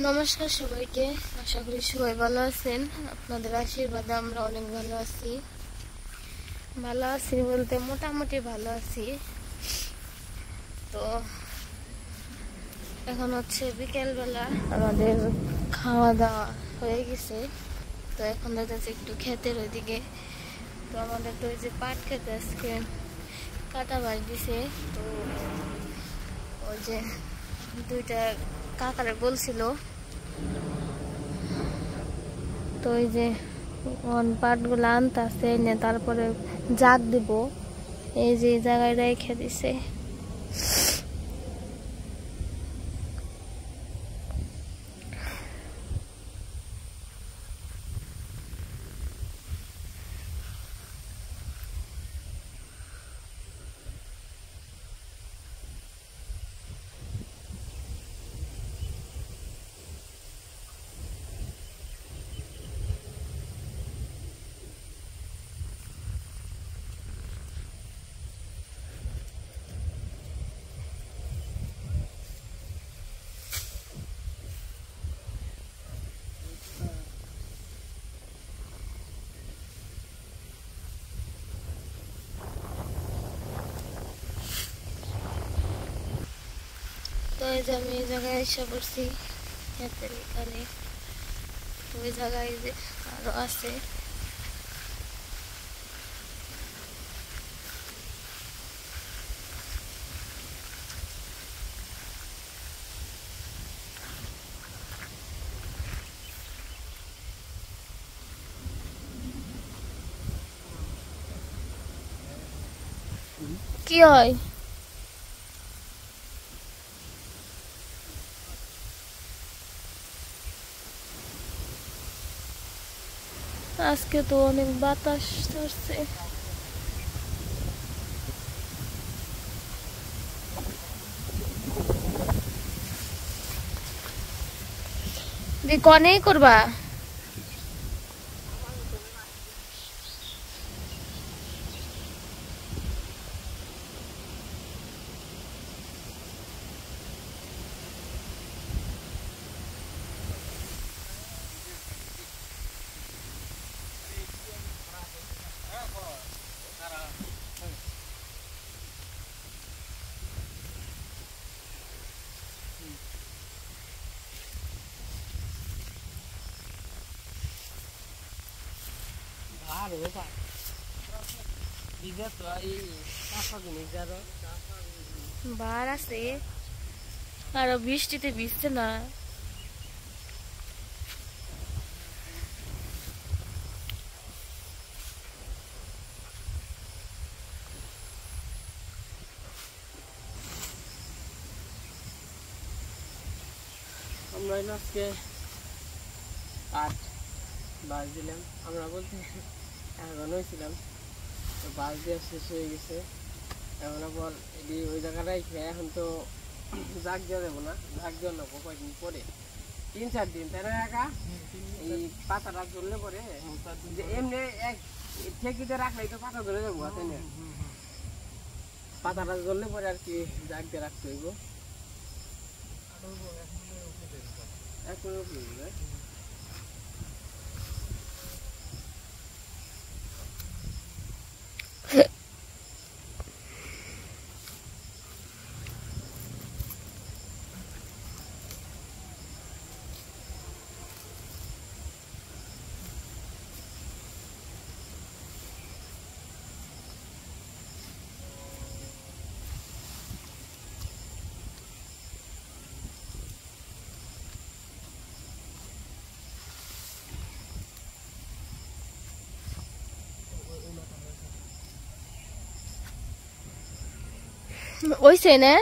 নমস্কার সবাইকে, আশা করি সবাই ভালো আছেন। আপনাদের আশীর্বাদে আমরা অনেক ভালো আছি। ভালো আছি বলতে মোটামুটি ভালো আছি। তো এখন হচ্ছে বিকেলবেলা, আমাদের খাওয়া দাওয়া হয়ে গেছে। তো এখন দেখতেছি একটু ক্ষেতের ওইদিকে। তো আমাদের তো ওই যে পাট খেতে আজকে কাটা বাজ দিছে। তো ওই যে দুইটা কাকারে বলছিল, তো ওই যে পাটগুলো আনতেছে, তারপরে জাগ দিব। এই যে জায়গায় রেখে দিছে। তো এই যে আমি এই জায়গায় এসে পড়ছি ক্ষেতের এখানে। তো ওই জায়গায় যে আরো আছে। কি হয়? আজকে তো অনেক বাতাস ধরছে। কনেই করবা? বার আছে, আরো বৃষ্টিতে ভিজছে না। আমরা আজকে পাট বাস দিলাম, আমরা বলতে এখন হয়েছিলাম। তো বাস দেওয়া শেষ হয়ে গেছে। এখন আবার এটি ওই জায়গাটাই খেয়ে এখন তো জাগ দেওয়া যাবো না, জাগ দেওয়া নেবো কয়েকদিন পরে, 3-4 দিন, তাই না একা? এই পাতাটা ধরলে পরে এমনি এক ঠেকিতে রাখলেই তো পাতা ধরে যাবো, তাই না? পাতাটা ধরলে পরে আর কি জাগ দিয়ে রাখতে হইব। ওইছে না?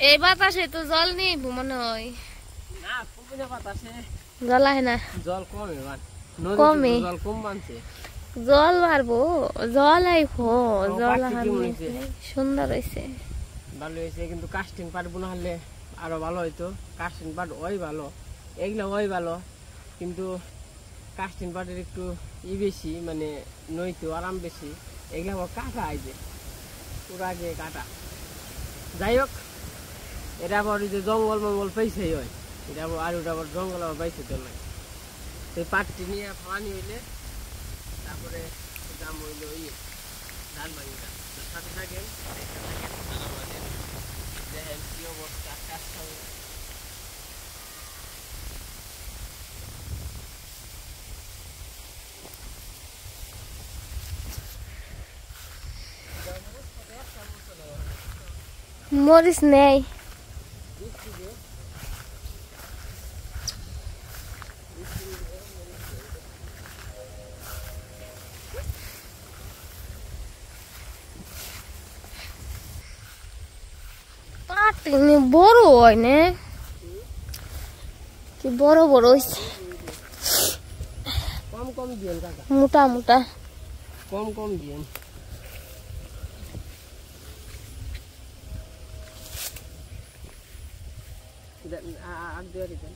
এই বাতাসে তো জল নেই মনে হয়। জল আহে না, জল কমে, কমে জল কম বানছে। জল বাড়বো, জল আইবো, জল সুন্দর হয়েছে, ভালো হয়েছে। কিন্তু কাস্টিং পাট বোনা হলে আরো ভালো হইতো। কাস্টিং পাট ওই ভালো, এগুলো হয় ভালো, কিন্তু কাস্টিং পাটের একটু বেশি, মানে নইতে আরাম বেশি। এগুলো আবার কাটা আইছে, পুরা আগে কাটা। যাই হোক, এটা আবার ওই যে জঙ্গল মঙ্গল পাইছেই হয়, এটা আবার আর ওটা আবার জঙ্গল আবার পাইছে তো লাগে। সেই পাটটি নিয়ে ফানি হইলে তারপরে দাম হইলো ধান ভাঙিটা। সাথে থাকেন, আমাদের দেখেন কি অবস্থা কাজ খাবে। মরিচ নেই। পাট বড় হয় না, কি বড় বড় হইছে, কম কম দিয়েন কাকা, মোটা মোটা। কম কম দিয়েন। আর দেওয়া দিতেন।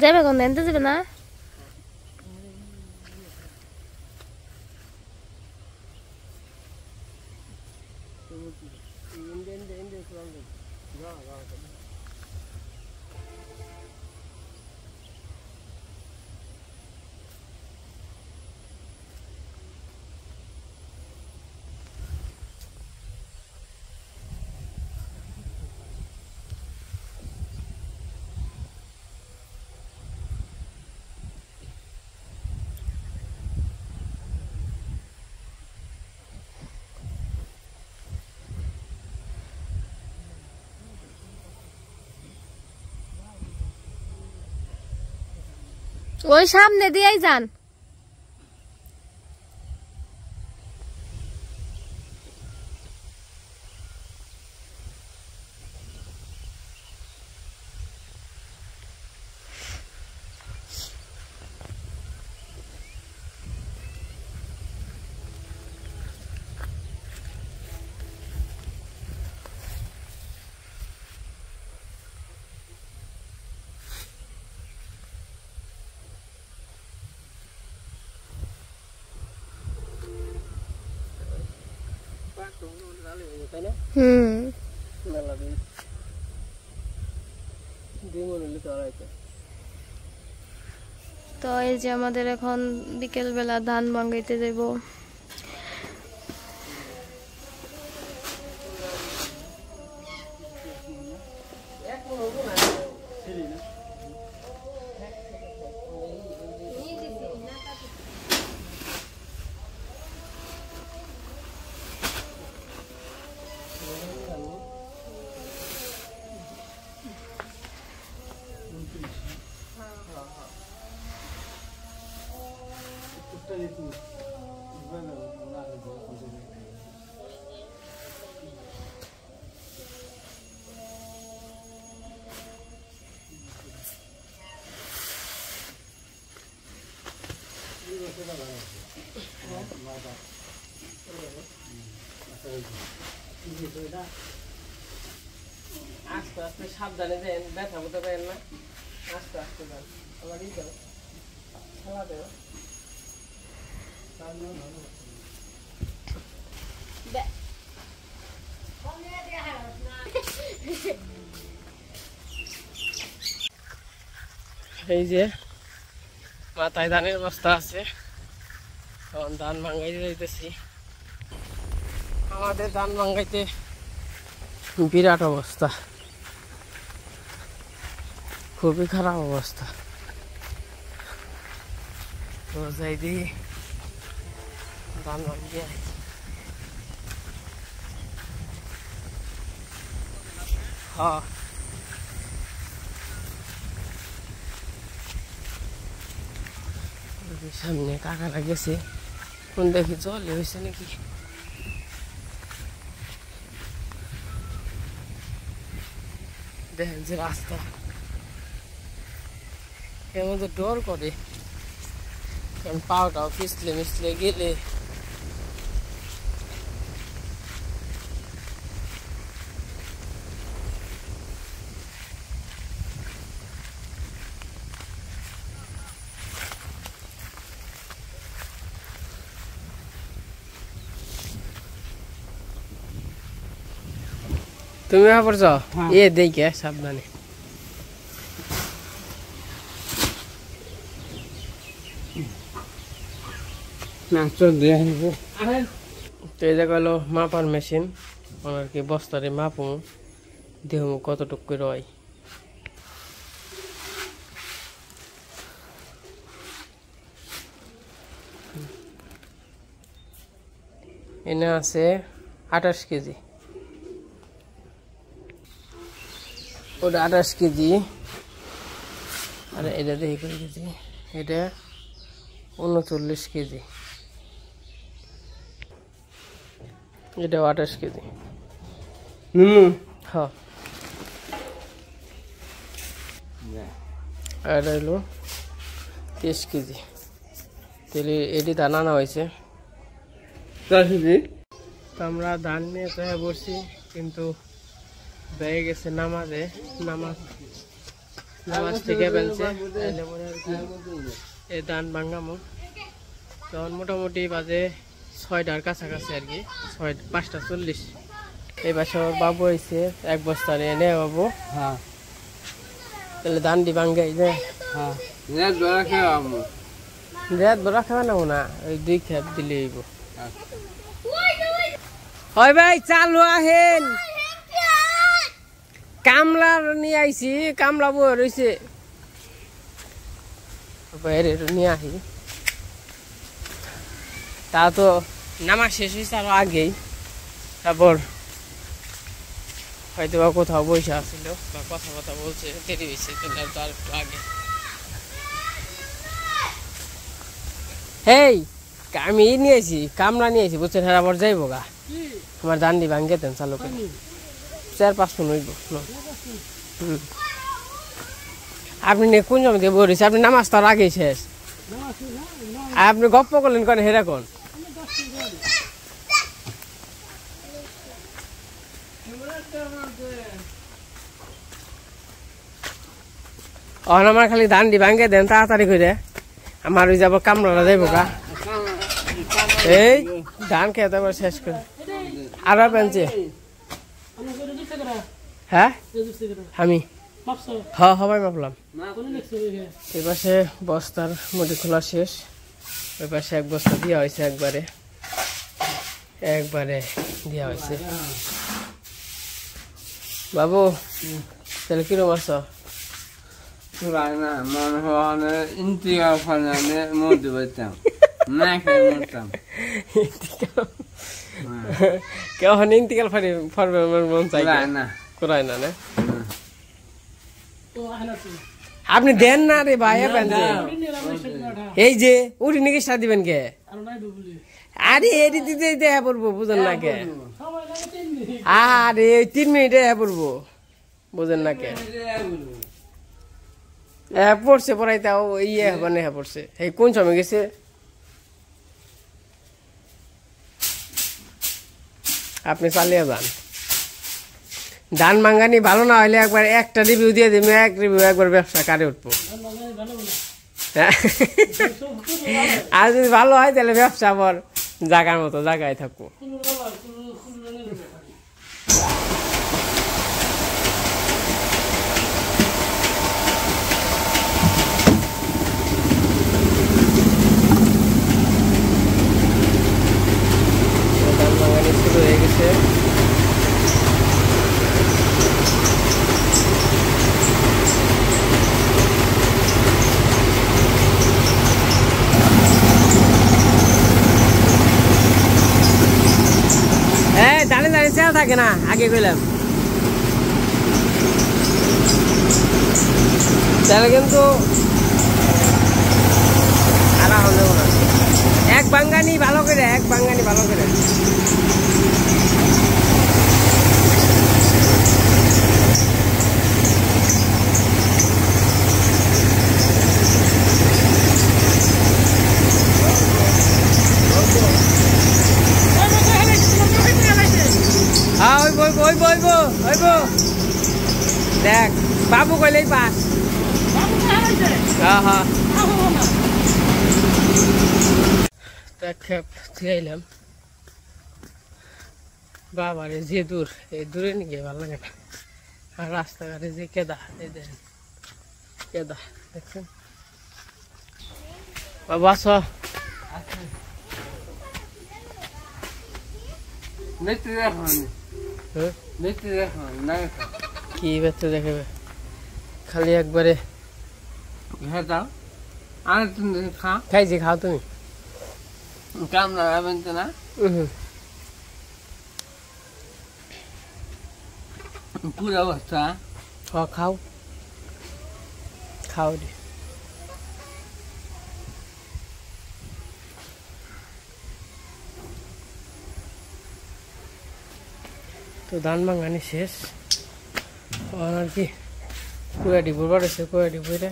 যাবে কোন দিন যাবে না? ওই সামনে দিয়েই যান। তো এই যে আমাদের এখন বিকেল বেলা ধান ভাঙাইতে যাইব। আস্তে আস্তে সাবধানে দেন, ব্যথা বোধা পারেন না, আস্তে আস্তে দেন। আমার এই দাও, খেলা দেও। এই যে মাথায় ধানের বস্তা আছে, এখন ধান ভাঙাইতে যাইতেছি। আমাদের ধান ভাঙাইতে বিরাট অবস্থা, খুবই খারাপ অবস্থা। তো যাই দিই ধান ভাঙিয়ে। হ্যাঁ, সামনে কাকারা গেছে, কোন দেখি জলে হয়েছে নাকি। দেখেন যে রাস্তা, এর মধ্যে ডর করে। কারণ পাওটাও পিছলে মিছলে গেলে তুমি পড়ছ এ দেখে সাবধানে তো এই জায়গা হলো মাপার মেশিন আর কি বস্তারে মাপু দেহ কতটুকু করে হয় এনে আছে 28 কেজি ওটা 28 কেজি আর এটা দেখি কত কেজি এটা 39 কেজি এটা 28 কেজি হ্যাঁ আর হলো 30 কেজি তাহলে এটি ধান আনা হয়েছে তো আমরা ধান নিয়ে তো বসছি কিন্তু বেয়ে গেছে নামাজে নামাজ থেকে বেলছে এই ধান ভাঙামো তখন মোটামুটি বাজে 6টার কাছাকাছি আর কি 5:40 এই পাশে ওর বাবু হয়েছে 1 বস্তা নিয়ে নে বাবু হ্যাঁ তাহলে ধানটি ভাঙ্গাই যে হ্যাঁ রেত বড়া খাওয়া নেবো না ওই 2 খেপ দিলে হইব হয় ভাই চালু আহেন কামলা নিয়ে আইছি কামলা বই রয়েছে বাইরে নিয়ে আসি তা তো নামাজ শেষ হয়েছে আরো আগেই তারপর হয়তো বা কোথাও বসে আসছিল বা কথা বলছে দেরি হয়েছে তাহলে তো আর একটু আগে হেই আমি নিয়েছি কামলা নিয়েছি বুঝছেন হ্যাঁ আবার যাইব গা আমার দান্ডি ভাঙ্গে দেন চালু করে 4-5 মিনিট হইব আপনি কোন জমি দিয়ে বলেছি আপনি নামাজ তার আগেই শেষ আপনি গপ্প করলেন কেন হেরা কোন আমার খালি দান্ডি ভাঙ্গে দেন তাড়াতাড়ি করে আমার ওই যাব কামড়া যাইব গা এই ধান খেতে আবার শেষ করে আর পেনছে হ্যাঁ আমি হ্যাঁ সবাই মাপলাম এই পাশে বস্তার মুড়ি খোলা শেষ ওই পাশে 1 বস্তা দেওয়া হয়েছে একবারে দেওয়া হয়েছে বাবু তাহলে কিরম আছো কেমন ইন্তিকাল ফারবে মন চাই না করায় না না আপনি দেন না রে ভাই এই যে উঠি নাকি সার দিবেন কে আরে এটি দিতে হ্যাঁ পড়বো বুঝেন না কে আরে 3 মিনিটে হ্যাঁ পড়বো বুঝেন না কে হ্যাঁ পড়ছে পড়াই তাও ইয়ে মানে হ্যাঁ পড়ছে এই কোন সময় গেছে আপনি চালিয়ে যান ধান ভাঙ্গানি ভালো না হলে একবার একটা রিভিউ দিয়ে দিবি একবার ব্যবসা কারে উঠবো আর যদি ভালো হয় তাহলে ব্যবসা আবার জায়গার মতো জায়গায় থাকবো ধান ভাঙ্গানি শুরু হয়ে গেছে দাঁড়িয়ে চেয়ার থাকে না আগে কইলাম তাহলে কিন্তু এক বাঙ্গানি ভালো করে দেখ বাবু কইলেই পাস হ্যাঁ হ্যাঁ দেখ এলাম বাবারে যে দূর এই দূরে নিয়ে গিয়ে ভালো লাগে না আর রাস্তাঘাটে যে কেদা এই দেখেন কেদা দেখছেন বাবা আস কি বেতে দেখাবে খালি একবারে খাইছি খাও তুমি কাম না না পুরো অবস্থা খাও খাও দি তো ধান ভাঙানি শেষ আর কি কুয়াটি বুড়বার আছে কুয়াটি বুড়ে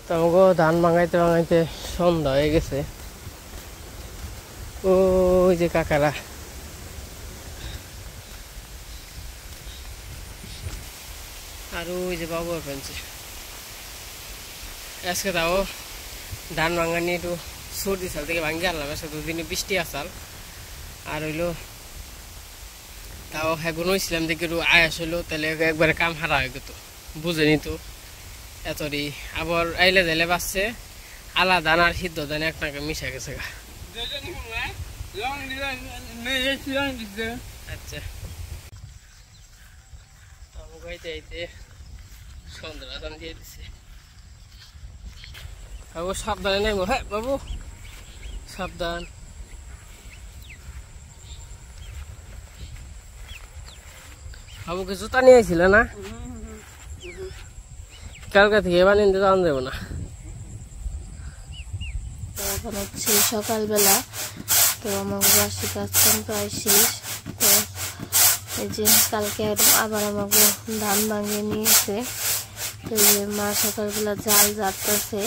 তো আমাকে ধান ভাঙাইতে ভাঙাইতে সন্ধ্যা হয়ে গেছে ওই যে কাকারা আর ওই যে বাবু ফেলছে আজকে তাও ধান ভাঙানি একটু সর্দি সাল থেকে ভাঙিয়ে আনলাম আজকে দুদিনে বৃষ্টি আসাল আর হইলো তাও এখন হয়েছিলাম দেখে একটু আয়াস হইলো তাহলে একবারে কাম হারা হয়ে গেত বুঝেনি তো এতই আবার আইলে দিলে বাসছে আলা দান আর সিদ্ধ দান একটাকে মিশা গেছে আচ্ছা গাইতে আইতে সন্ধ্যা দান দিয়ে দিছে বাবু সাবধানে নেব হ্যাঁ বাবু সাবধান বাবুকে জুতা নিয়ে আইছিল না কালকে থেকে বানিয়ে দিতে আন দেবো না এখন হচ্ছে সকালবেলা তো আমার বাসি কাজ প্রায় শেষ তো এই যে কালকে আবার আমাকে ধান ভাঙিয়ে নিয়েছে তো এই যে মা সকালবেলা জাল যাচ্ছে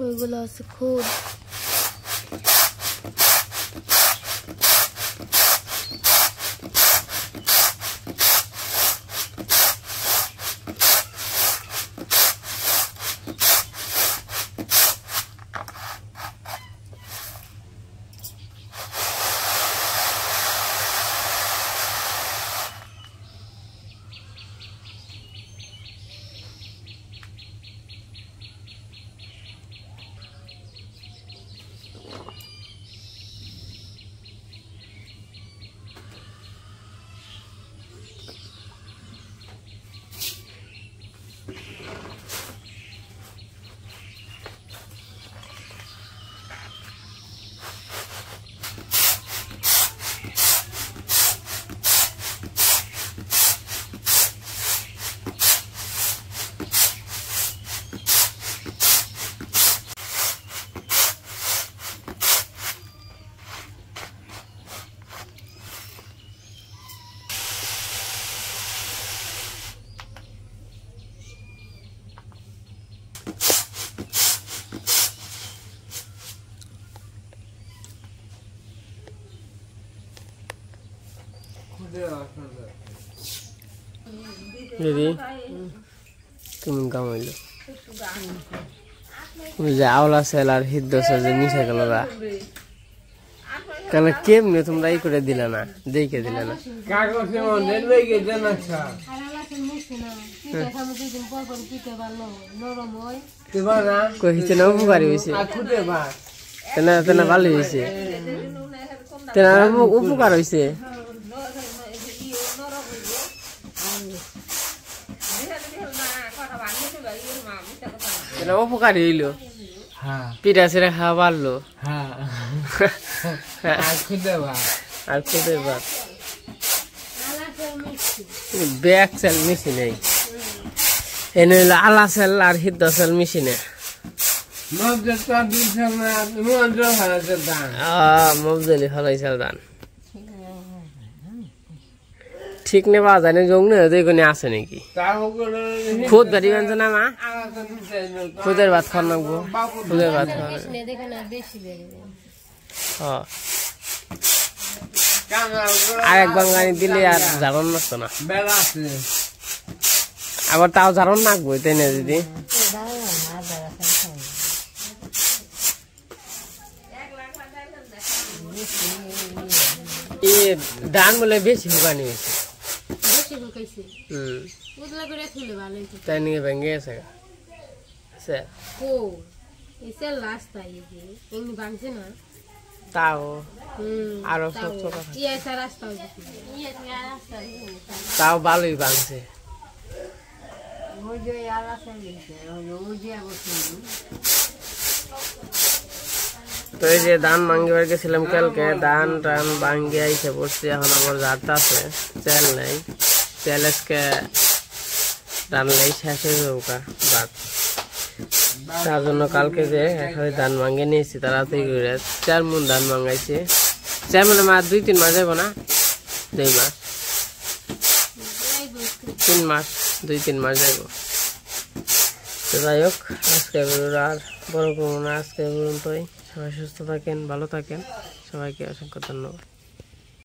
ওইগুলো আছে খুদ দিদি কেমন কাম হইল যে আওলা সেল আর হিদ্দ যে মিশা গেল কেন কেমনে তোমরা ই করে দিলে না দেখে দিলে না কইছে না উপকারী হয়েছে তেনা ভালো হয়েছে তেনা উপকার হয়েছে উপকারী হইলো পিঠা ছিঁড়া খাওয়া পারলো আর খুদে ভাত আর খুদের ভাত ব্যাগ চাল মিশি নেই এনে হইলো আলা চাল আর সিদ্ধ চাল মিশি নেই মফজলি ফলাইছাল ধান ঠিক নে পাওয়া যায় না জং না ওইখানে আছে নাকি খুদ বাড়ি বানছে না মা খুদের ভাত খাওয়া লাগবো খুদের ভাত খাওয়া আর এক বাঙালি দিলে আর জারণ নাচতো না আবার তাও জারণ নাকবো তাই না দিদি ধান বলে বেশি হুকানি হয়েছে তাই নিয়ে ভেঙে গেছে তাও আরো তাও ভালোই ভাঙছে তো এই যে ধান ভাঙ্গিবার গেছিলাম কালকে ধান টান ভাঙ্গি আইসে পড়ছি এখন আমার জারটা আছে চাল নাই চাল আজকে রানলেই শেষ হয়ে যাবো ভাত তার জন্য কালকে যে এখানে ধান ভাঙ্গে নিয়েছি তাড়াতাড়ি করে 4 মণ ধান ভাঙ্গাইছে 4 মণে মাস 2-3 মাস যাবো না 2 মাস 3 মাস 2-3 মাস যাবো তো যাই হোক আজকে আর বড় করবো না আজকে পর্যন্তই সবাই সুস্থ থাকেন ভালো থাকেন সবাইকে অসংখ্য ধন্যবাদ